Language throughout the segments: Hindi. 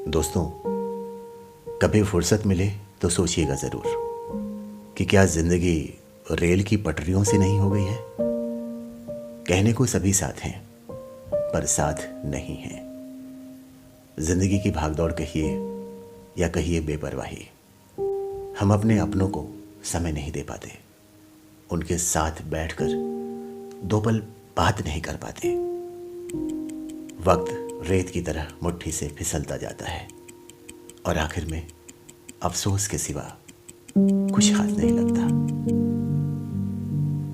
दोस्तों, कभी फुर्सत मिले तो सोचिएगा ज़रूर कि क्या ज़िंदगी रेल की पटरियों से नहीं हो गई है। कहने को सभी साथ हैं पर साथ नहीं हैं। ज़िंदगी की भागदौड़ कहिए या कहिए बेपरवाही, हम अपने अपनों को समय नहीं दे पाते, उनके साथ बैठकर दो पल बात नहीं कर पाते। वक्त रेत की तरह मुट्ठी से फिसलता जाता है और आखिर में अफसोस के सिवा कुछ हाथ नहीं लगता।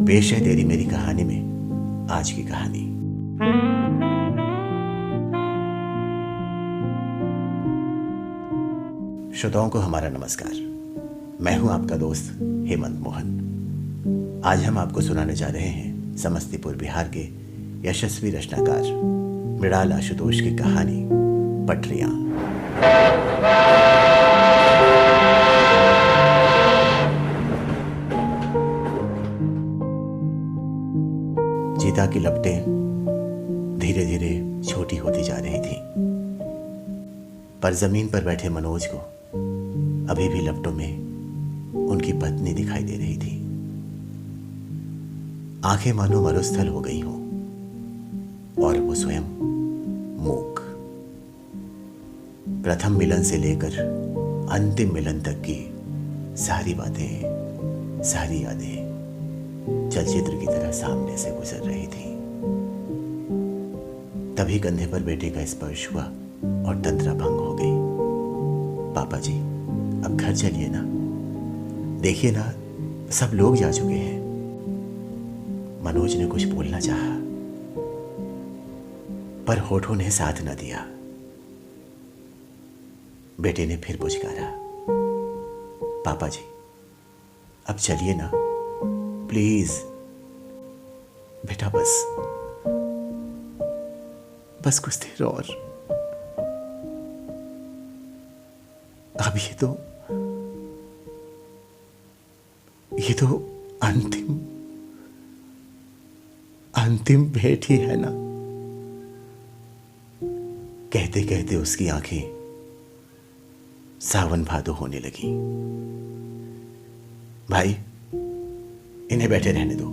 पेश है तेरी मेरी कहानी में आज की कहानी। श्रोताओं को हमारा नमस्कार। मैं हूं आपका दोस्त हेमंत मोहन। आज हम आपको सुनाने जा रहे हैं समस्तीपुर बिहार के यशस्वी रचनाकार मृणाल आशुतोष की कहानी पटरियां। चीता की लपटें धीरे धीरे छोटी होती जा रही थीं, पर जमीन पर बैठे मनोज को अभी भी लपटों में उनकी पत्नी दिखाई दे रही थी। आंखें मानो मरुस्थल हो गई हों और वो स्वयं मूक। प्रथम मिलन से लेकर अंतिम मिलन तक की सारी बातें, सारी यादें चलचित्र की तरह सामने से गुजर रही थी। तभी कंधे पर बेटे का स्पर्श हुआ और तंद्रा भंग हो गई। पापा जी, अब घर चलिए ना, देखिए ना सब लोग जा चुके हैं। मनोज ने कुछ बोलना चाहा पर होठों ने साथ न दिया। बेटे ने फिर पुचकारा, पापा जी अब चलिए ना प्लीज। बेटा बस कुछ देर और। अब ये तो अंतिम भेंट ही है ना। कहते कहते उसकी आंखें सावन भादो होने लगी। भाई, इन्हें बैठे रहने दो।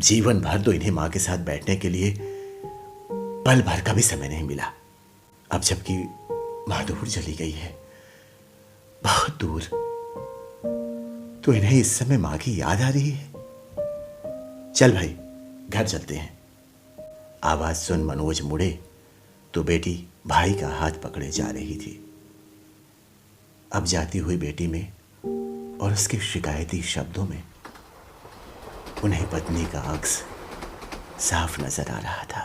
जीवन भर तो इन्हें मां के साथ बैठने के लिए पल भर का भी समय नहीं मिला। अब जबकि मां दूर चली गई है, बहुत दूर, तो इन्हें इस समय मां की याद आ रही है। चल भाई, घर चलते हैं। आवाज सुन मनोज मुड़े तो बेटी भाई का हाथ पकड़े जा रही थी। अब जाती हुई बेटी में और उसके शिकायती शब्दों में उन्हें पत्नी का अक्स साफ नजर आ रहा था,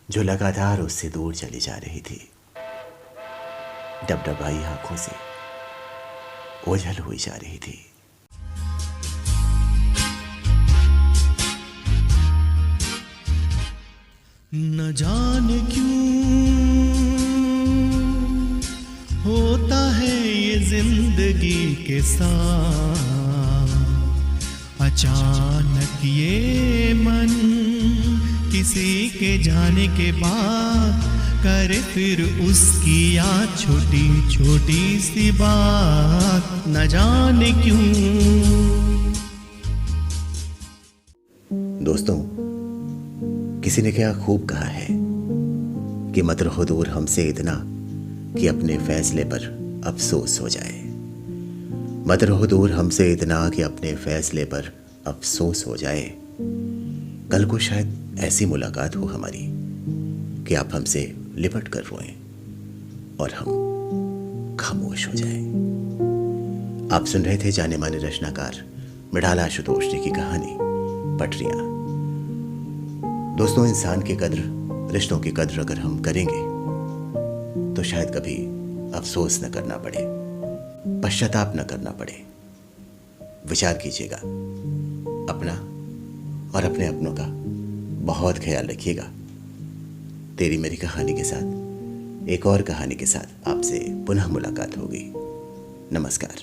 जो लगातार उससे दूर चली जा रही थी। डबडबाई आंखों से ओझल हुई जा रही थी। न जाने क्यों होता है ये जिंदगी के साथ, अचानक ये मन किसी के जाने के बाद करे फिर उसकी याद छोटी छोटी सी बात, न जाने क्यों। दोस्तों, किसी ने क्या खूब कहा है कि मत रहो दूर हमसे इतना कि अपने फैसले पर अफसोस हो जाए। मत रहो दूर हमसे इतना कि अपने फैसले पर अफसोस हो जाए। कल को शायद ऐसी मुलाकात हो हमारी कि आप हमसे लिपट कर रोएं और हम खामोश हो जाएं। आप सुन रहे थे जाने माने रचनाकार मृणाल आशुतोष जी की कहानी पटरियां। दोस्तों, इंसान की कद्र, रिश्तों की कद्र अगर हम करेंगे तो शायद कभी अफसोस न करना पड़े, पश्चाताप न करना पड़े। विचार कीजिएगा अपना और अपने अपनों का बहुत ख्याल रखिएगा। तेरी मेरी कहानी के साथ एक और कहानी के साथ आपसे पुनः मुलाकात होगी। नमस्कार।